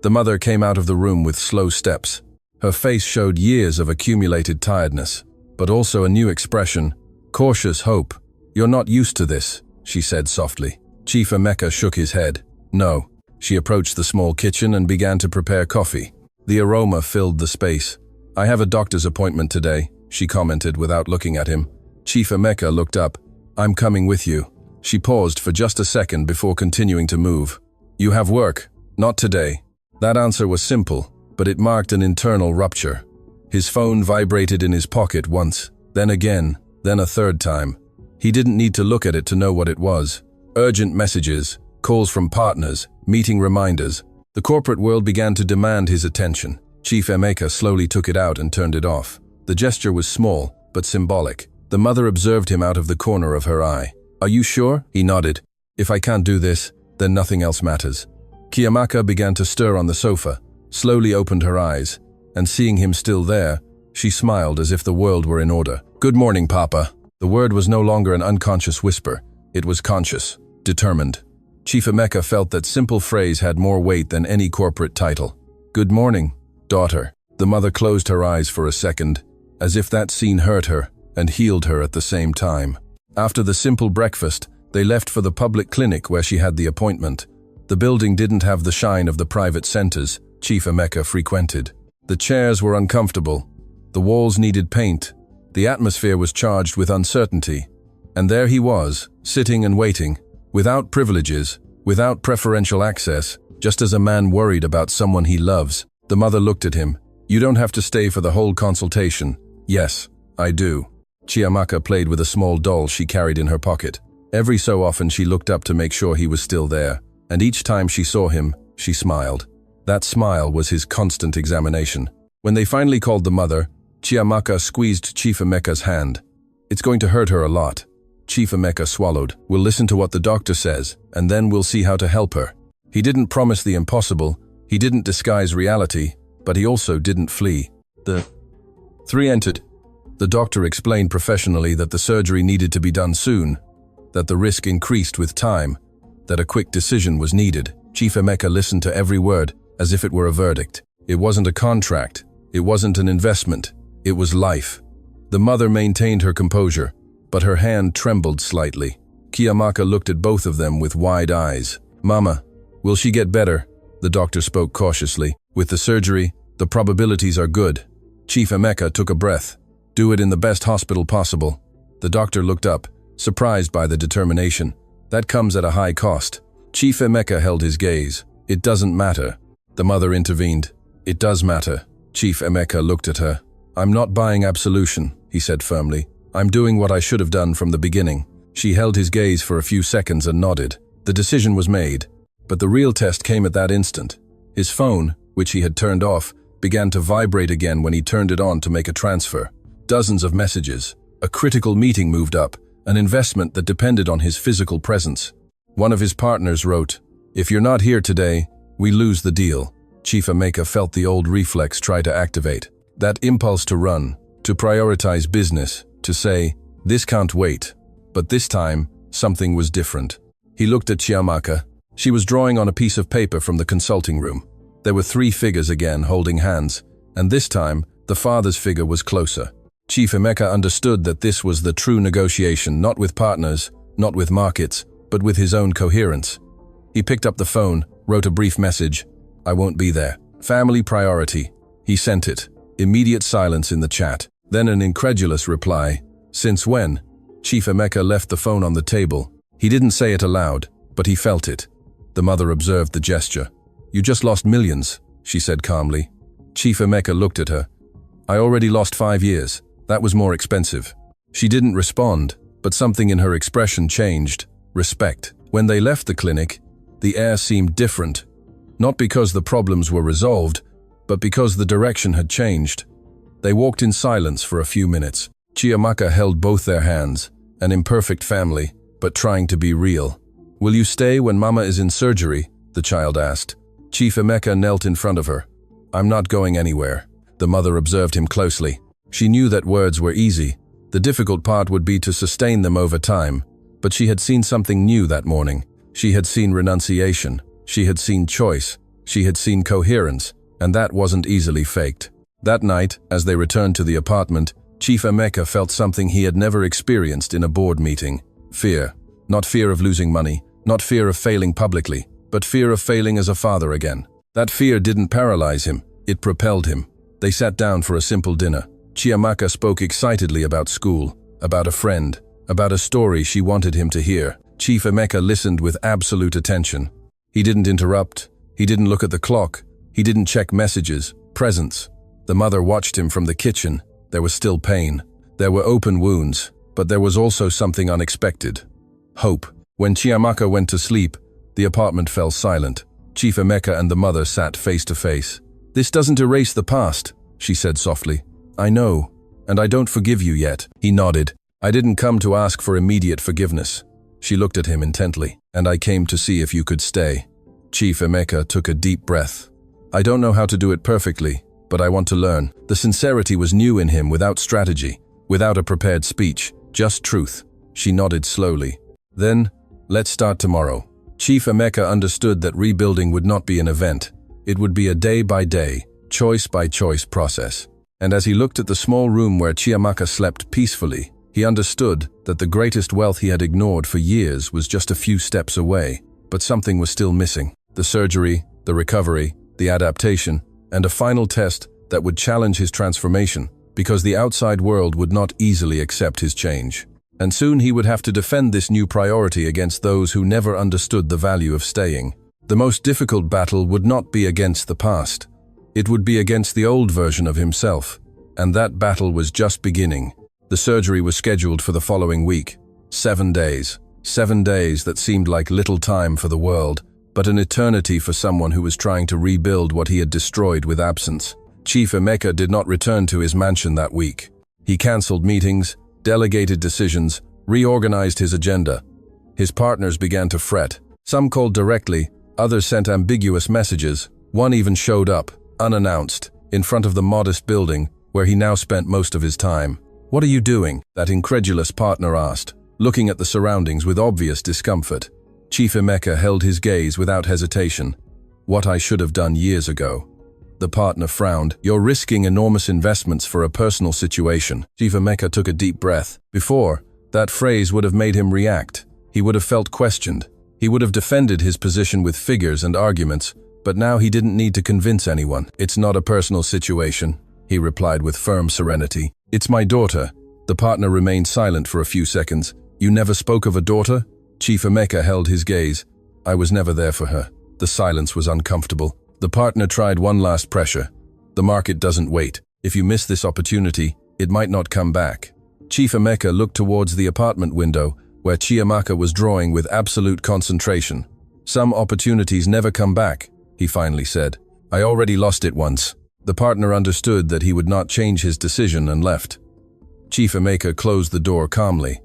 The mother came out of the room with slow steps. Her face showed years of accumulated tiredness, but also a new expression, cautious hope. "You're not used to this," she said softly. Chief Emeka shook his head. "No." She approached the small kitchen and began to prepare coffee. The aroma filled the space. "I have a doctor's appointment today," she commented without looking at him. Chief Emeka looked up. "I'm coming with you." She paused for just a second before continuing to move. "You have work." "Not today." That answer was simple, but it marked an internal rupture. His phone vibrated in his pocket once, then again, then a third time. He didn't need to look at it to know what it was. Urgent messages, calls from partners, meeting reminders. The corporate world began to demand his attention. Chief Emeka slowly took it out and turned it off. The gesture was small, but symbolic. The mother observed him out of the corner of her eye. "Are you sure?" He nodded. "If I can't do this, then nothing else matters." Emeka began to stir on the sofa, slowly opened her eyes, and seeing him still there, she smiled as if the world were in order. "Good morning, Papa." The word was no longer an unconscious whisper. It was conscious, determined. Chief Emeka felt that simple phrase had more weight than any corporate title. "Good morning, daughter." The mother closed her eyes for a second, as if that scene hurt her and healed her at the same time. After the simple breakfast, they left for the public clinic where she had the appointment. The building didn't have the shine of the private centers Chief Emeka frequented. The chairs were uncomfortable. The walls needed paint. The atmosphere was charged with uncertainty. And there he was, sitting and waiting, without privileges, without preferential access, just as a man worried about someone he loves. The mother looked at him. "You don't have to stay for the whole consultation." "Yes, I do." Chiamaka played with a small doll she carried in her pocket. Every so often she looked up to make sure he was still there, and each time she saw him, she smiled. That smile was his constant examination. When they finally called the mother, Chiamaka squeezed Chief Emeka's hand. "It's going to hurt her a lot." Chief Emeka swallowed. "We'll listen to what the doctor says, and then we'll see how to help her." He didn't promise the impossible, he didn't disguise reality, but he also didn't flee. The three entered. The doctor explained professionally that the surgery needed to be done soon, that the risk increased with time, that a quick decision was needed. Chief Emeka listened to every word, as if it were a verdict. It wasn't a contract, it wasn't an investment, it was life. The mother maintained her composure, but her hand trembled slightly. Chiamaka looked at both of them with wide eyes. "Mama, will she get better?" The doctor spoke cautiously. "With the surgery, the probabilities are good." Chief Emeka took a breath. "Do it in the best hospital possible." The doctor looked up, surprised by the determination. "That comes at a high cost." Chief Emeka held his gaze. "It doesn't matter." The mother intervened. "It does matter." Chief Emeka looked at her. "I'm not buying absolution," he said firmly. "I'm doing what I should have done from the beginning." She held his gaze for a few seconds and nodded. The decision was made, but the real test came at that instant. His phone, which he had turned off, began to vibrate again when he turned it on to make a transfer. Dozens of messages. A critical meeting moved up, an investment that depended on his physical presence. One of his partners wrote, "If you're not here today, we lose the deal." Chief Emeka felt the old reflex try to activate. That impulse to run, to prioritize business, to say, "This can't wait." But this time, something was different. He looked at Chiamaka. She was drawing on a piece of paper from the consulting room. There were three figures again holding hands, and this time, the father's figure was closer. Chief Emeka understood that this was the true negotiation, not with partners, not with markets, but with his own coherence. He picked up the phone, wrote a brief message. "I won't be there. Family priority." He sent it. Immediate silence in the chat. Then an incredulous reply. "Since when?" Chief Emeka left the phone on the table. He didn't say it aloud, but he felt it. The mother observed the gesture. "You just lost millions," she said calmly. Chief Emeka looked at her. "I already lost 5 years. That was more expensive." She didn't respond, but something in her expression changed. Respect. When they left the clinic, the air seemed different. Not because the problems were resolved, but because the direction had changed. They walked in silence for a few minutes. Chiamaka held both their hands, an imperfect family, but trying to be real. "Will you stay when Mama is in surgery?" the child asked. Chief Emeka knelt in front of her. "I'm not going anywhere." The mother observed him closely. She knew that words were easy. The difficult part would be to sustain them over time. But she had seen something new that morning. She had seen renunciation. She had seen choice. She had seen coherence. And that wasn't easily faked. That night, as they returned to the apartment, Chief Emeka felt something he had never experienced in a board meeting. Fear. Not fear of losing money, not fear of failing publicly, but fear of failing as a father again. That fear didn't paralyze him, it propelled him. They sat down for a simple dinner. Chiamaka spoke excitedly about school, about a friend, about a story she wanted him to hear. Chief Emeka listened with absolute attention. He didn't interrupt. He didn't look at the clock. He didn't check messages, presents. The mother watched him from the kitchen. There was still pain. There were open wounds, but there was also something unexpected. Hope. When Chiamaka went to sleep, the apartment fell silent. Chief Emeka and the mother sat face to face. "This doesn't erase the past," she said softly. "I know, and I don't forgive you yet." He nodded. "I didn't come to ask for immediate forgiveness." She looked at him intently. "And I came to see if you could stay." Chief Emeka took a deep breath. "I don't know how to do it perfectly, but I want to learn." The sincerity was new in him, without strategy, without a prepared speech, just truth. She nodded slowly. "Then, let's start tomorrow." Chief Emeka understood that rebuilding would not be an event. It would be a day-by-day, choice-by-choice process. And as he looked at the small room where Chiamaka slept peacefully, he understood that the greatest wealth he had ignored for years was just a few steps away. But something was still missing. The surgery, the recovery, the adaptation, and a final test that would challenge his transformation, because the outside world would not easily accept his change. And soon he would have to defend this new priority against those who never understood the value of staying. The most difficult battle would not be against the past. It would be against the old version of himself. And that battle was just beginning. The surgery was scheduled for the following week. 7 days. 7 days that seemed like little time for the world, but an eternity for someone who was trying to rebuild what he had destroyed with absence. Chief Emeka did not return to his mansion that week. He cancelled meetings, delegated decisions, reorganized his agenda. His partners began to fret. Some called directly, others sent ambiguous messages. One even showed up, unannounced, in front of the modest building where he now spent most of his time. "What are you doing?" that incredulous partner asked, looking at the surroundings with obvious discomfort. Chief Emeka held his gaze without hesitation. "What I should have done years ago." The partner frowned. "You're risking enormous investments for a personal situation." Chief Emeka took a deep breath. Before, that phrase would have made him react. He would have felt questioned. He would have defended his position with figures and arguments, but now he didn't need to convince anyone. "It's not a personal situation," he replied with firm serenity. "It's my daughter." The partner remained silent for a few seconds. "You never spoke of a daughter?" Chief Emeka held his gaze. "I was never there for her." The silence was uncomfortable. The partner tried one last pressure. "The market doesn't wait. If you miss this opportunity, it might not come back." Chief Emeka looked towards the apartment window, where Chiamaka was drawing with absolute concentration. "Some opportunities never come back," he finally said. "I already lost it once." The partner understood that he would not change his decision and left. Chief Emeka closed the door calmly.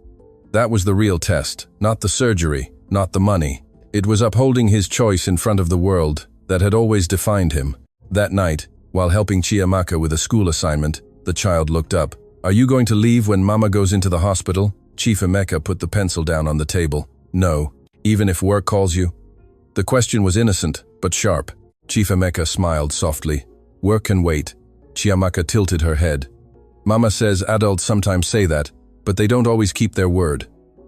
That was the real test, not the surgery, not the money. It was upholding his choice in front of the world that had always defined him. That night, while helping Chiamaka with a school assignment, the child looked up. "Are you going to leave when Mama goes into the hospital?" Chief Emeka put the pencil down on the table. "No, even if work calls you?" The question was innocent, but sharp. Chief Emeka smiled softly. "Work can wait." Chiamaka tilted her head. "Mama says adults sometimes say that, but they don't always keep their word."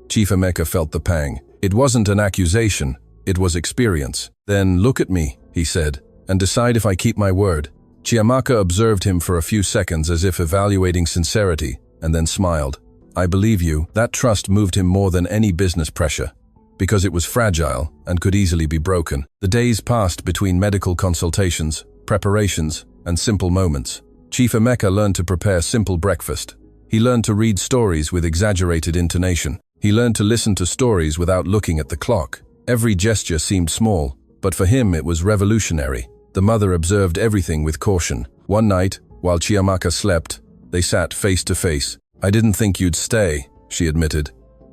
Chief Emeka felt the pang. It wasn't an accusation, it was experience. "Then look at me," he said, "and decide if I keep my word." Chiamaka observed him for a few seconds as if evaluating sincerity, and then smiled. "I believe you." That trust moved him more than any business pressure, because it was fragile and could easily be broken. The days passed between medical consultations, preparations, and simple moments. Chief Emeka learned to prepare simple breakfast. He learned to read stories with exaggerated intonation. He learned to listen to stories without looking at the clock. Every gesture seemed small, but for him it was revolutionary. The mother observed everything with caution. One night, while Chiamaka slept, they sat face to face. "I didn't think you'd stay," she admitted.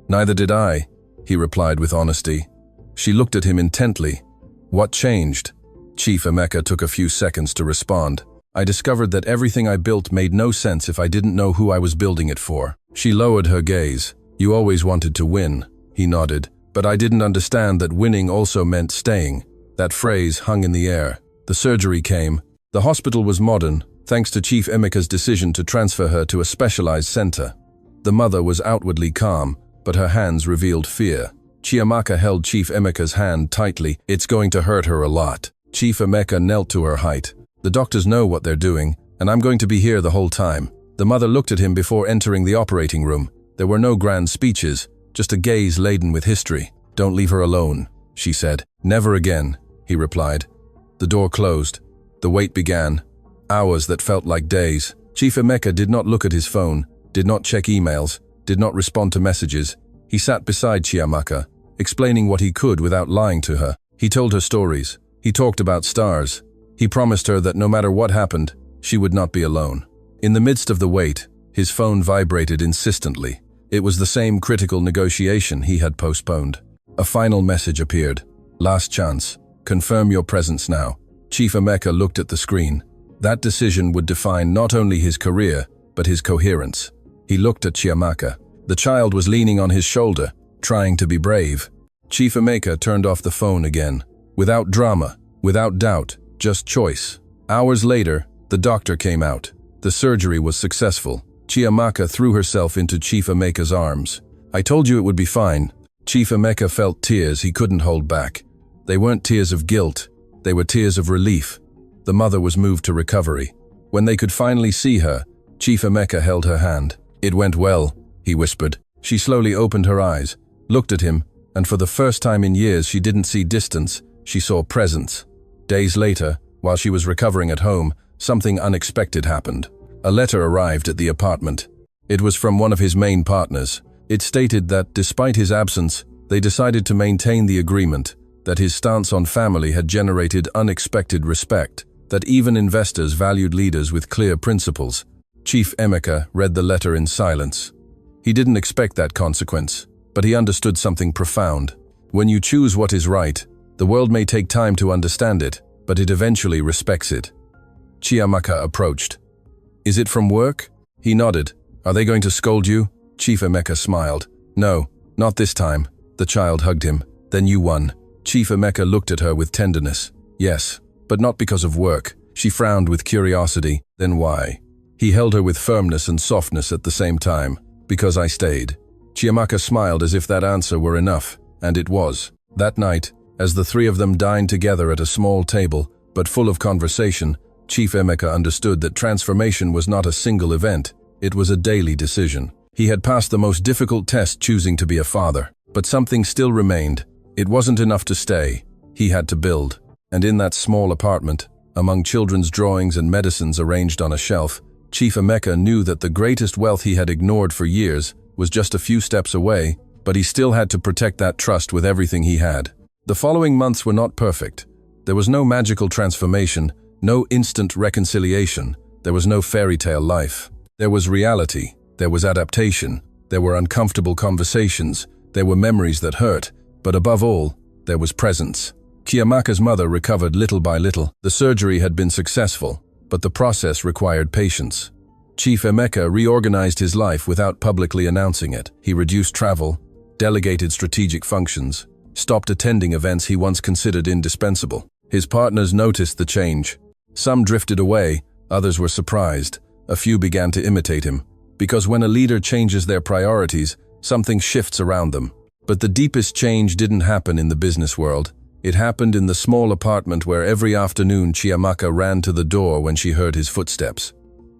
"Neither did I," he replied with honesty. She looked at him intently. "What changed?" Chief Emeka took a few seconds to respond. "I discovered that everything I built made no sense if I didn't know who I was building it for." She lowered her gaze. "You always wanted to win," he nodded. "But I didn't understand that winning also meant staying." That phrase hung in the air. The surgery came. The hospital was modern, thanks to Chief Emeka's decision to transfer her to a specialized center. The mother was outwardly calm, but her hands revealed fear. Chiamaka held Chief Emeka's hand tightly. "It's going to hurt her a lot." Chief Emeka knelt to her height. "The doctors know what they're doing, and I'm going to be here the whole time." The mother looked at him before entering the operating room. There were no grand speeches, just a gaze laden with history. "Don't leave her alone," she said. "Never again," he replied. The door closed. The wait began. Hours that felt like days. Chief Emeka did not look at his phone, did not check emails, did not respond to messages. He sat beside Chiamaka, explaining what he could without lying to her. He told her stories. He talked about stars. He promised her that no matter what happened, she would not be alone. In the midst of the wait, his phone vibrated insistently. It was the same critical negotiation he had postponed. A final message appeared. "Last chance. Confirm your presence now." Chief Emeka looked at the screen. That decision would define not only his career, but his coherence. He looked at Chiamaka. The child was leaning on his shoulder, trying to be brave. Chief Emeka turned off the phone again. Without drama, without doubt, just choice. Hours later, the doctor came out. The surgery was successful. Chiamaka threw herself into Chief Emeka's arms. "I told you it would be fine." Chief Emeka felt tears he couldn't hold back. They weren't tears of guilt, they were tears of relief. The mother was moved to recovery. When they could finally see her, Chief Emeka held her hand. "It went well," he whispered. She slowly opened her eyes, looked at him, and for the first time in years she didn't see distance, she saw presence. Days later, while she was recovering at home, something unexpected happened. A letter arrived at the apartment. It was from one of his main partners. It stated that, despite his absence, they decided to maintain the agreement, that his stance on family had generated unexpected respect, that even investors valued leaders with clear principles. Chief Emeka read the letter in silence. He didn't expect that consequence, but he understood something profound. When you choose what is right, the world may take time to understand it, but it eventually respects it. Chiamaka approached. "Is it from work?" He nodded. "Are they going to scold you?" Chief Emeka smiled. "No, not this time." The child hugged him. "Then you won." Chief Emeka looked at her with tenderness. "Yes, but not because of work." She frowned with curiosity. "Then why?" He held her with firmness and softness at the same time. "Because I stayed." Chiamaka smiled as if that answer were enough, and it was. That night, as the three of them dined together at a small table, but full of conversation, Chief Emeka understood that transformation was not a single event, it was a daily decision. He had passed the most difficult test choosing to be a father, but something still remained. It wasn't enough to stay, he had to build. And in that small apartment, among children's drawings and medicines arranged on a shelf, Chief Emeka knew that the greatest wealth he had ignored for years was just a few steps away, but he still had to protect that trust with everything he had. The following months were not perfect. There was no magical transformation, no instant reconciliation, there was no fairy tale life. There was reality, there was adaptation, there were uncomfortable conversations, there were memories that hurt, but above all, there was presence. Chiamaka's mother recovered little by little. The surgery had been successful, but the process required patience. Chief Emeka reorganized his life without publicly announcing it. He reduced travel, delegated strategic functions, stopped attending events he once considered indispensable. His partners noticed the change. Some drifted away, others were surprised. A few began to imitate him. Because when a leader changes their priorities, something shifts around them. But the deepest change didn't happen in the business world. It happened in the small apartment where every afternoon Chiamaka ran to the door when she heard his footsteps.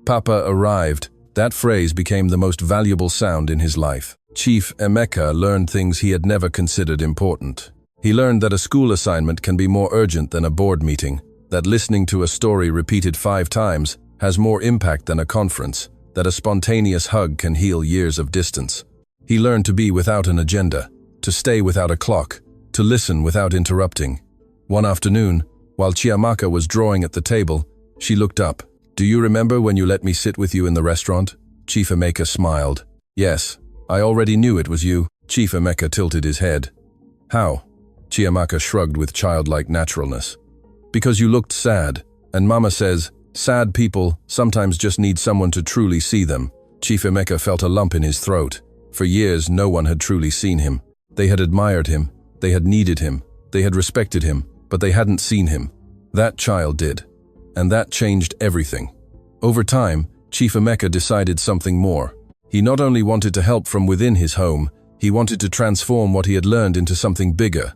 "Papa arrived." That phrase became the most valuable sound in his life. Chief Emeka learned things he had never considered important. He learned that a school assignment can be more urgent than a board meeting, that listening to a story repeated 5 times has more impact than a conference, that a spontaneous hug can heal years of distance. He learned to be without an agenda, to stay without a clock, to listen without interrupting. One afternoon, while Chiamaka was drawing at the table, she looked up. "Do you remember when you let me sit with you in the restaurant?" Chief Emeka smiled. Yes, I already knew it was you. Chief Emeka tilted his head. How? Chiamaka shrugged with childlike naturalness. Because you looked sad, and Mama says, sad people sometimes just need someone to truly see them. Chief Emeka felt a lump in his throat. For years, no one had truly seen him. They had admired him, they had needed him, they had respected him, but they hadn't seen him. That child did. And that changed everything. Over time, Chief Emeka decided something more. He not only wanted to help from within his home, he wanted to transform what he had learned into something bigger.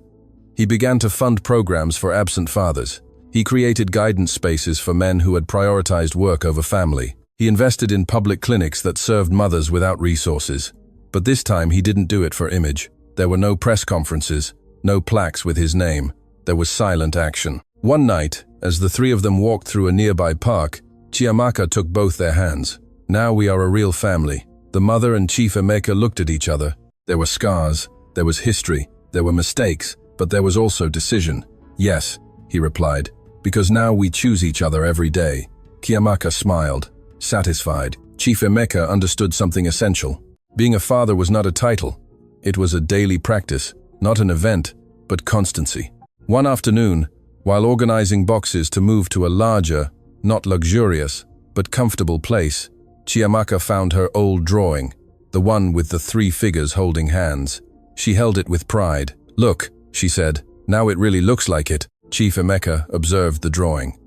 He began to fund programs for absent fathers. He created guidance spaces for men who had prioritized work over family. He invested in public clinics that served mothers without resources. But this time he didn't do it for image. There were no press conferences, no plaques with his name. There was silent action. One night, as the three of them walked through a nearby park, Chiamaka took both their hands. Now we are a real family. The mother and Chief Emeka looked at each other. There were scars, there was history, there were mistakes, but there was also decision. Yes, he replied, because now we choose each other every day. Chiamaka smiled, satisfied. Chief Emeka understood something essential. Being a father was not a title. It was a daily practice, not an event, but constancy. One afternoon, while organizing boxes to move to a larger, not luxurious, but comfortable place, Chiamaka found her old drawing, the one with the 3 figures holding hands. She held it with pride. Look, she said, now it really looks like it. Chief Emeka observed the drawing.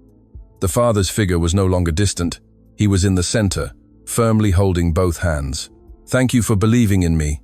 The father's figure was no longer distant. He was in the center, firmly holding both hands. Thank you for believing in me,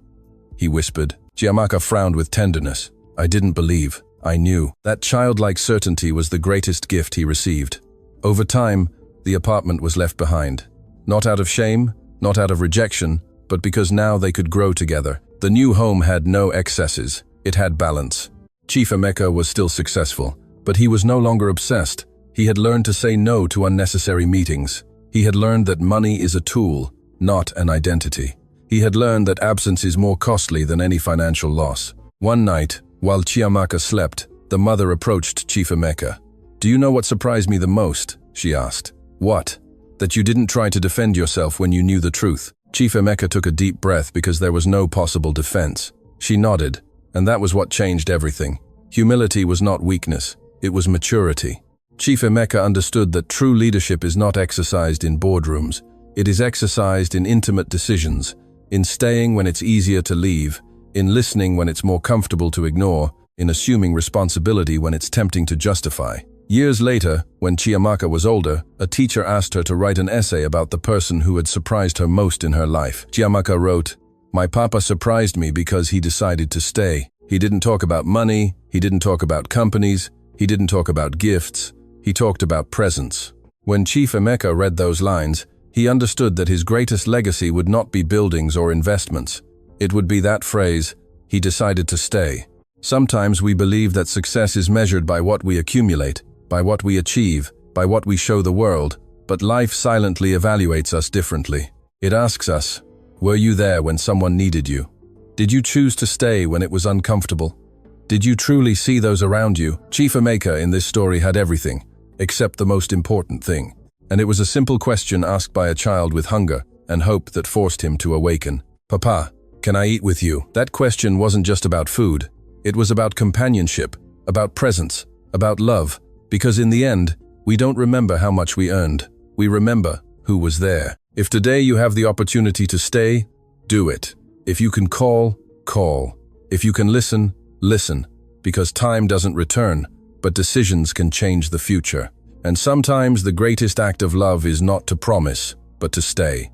he whispered. Chiamaka frowned with tenderness. I didn't believe. I knew. That childlike certainty was the greatest gift he received. Over time, the apartment was left behind. Not out of shame, not out of rejection, but because now they could grow together. The new home had no excesses. It had balance. Chief Emeka was still successful, but he was no longer obsessed. He had learned to say no to unnecessary meetings. He had learned that money is a tool, not an identity. He had learned that absence is more costly than any financial loss. One night, while Chiamaka slept, the mother approached Chief Emeka. Do you know what surprised me the most? She asked. What? That you didn't try to defend yourself when you knew the truth. Chief Emeka took a deep breath because there was no possible defense. She nodded, and that was what changed everything. Humility was not weakness, it was maturity. Chief Emeka understood that true leadership is not exercised in boardrooms. It is exercised in intimate decisions, in staying when it's easier to leave, in listening when it's more comfortable to ignore, in assuming responsibility when it's tempting to justify. Years later, when Chiamaka was older, a teacher asked her to write an essay about the person who had surprised her most in her life. Chiamaka wrote, "My papa surprised me because he decided to stay. He didn't talk about money, he didn't talk about companies, he didn't talk about gifts, he talked about presence." When Chief Emeka read those lines, he understood that his greatest legacy would not be buildings or investments. It would be that phrase, he decided to stay. Sometimes we believe that success is measured by what we accumulate, by what we achieve, by what we show the world, but life silently evaluates us differently. It asks us, were you there when someone needed you? Did you choose to stay when it was uncomfortable? Did you truly see those around you? Chief Emeka in this story had everything, except the most important thing. And it was a simple question asked by a child with hunger and hope that forced him to awaken. Papa, can I eat with you? That question wasn't just about food. It was about companionship, about presence, about love. Because in the end, we don't remember how much we earned. We remember who was there. If today you have the opportunity to stay, do it. If you can call, call. If you can listen, listen. Because time doesn't return, but decisions can change the future. And sometimes the greatest act of love is not to promise, but to stay.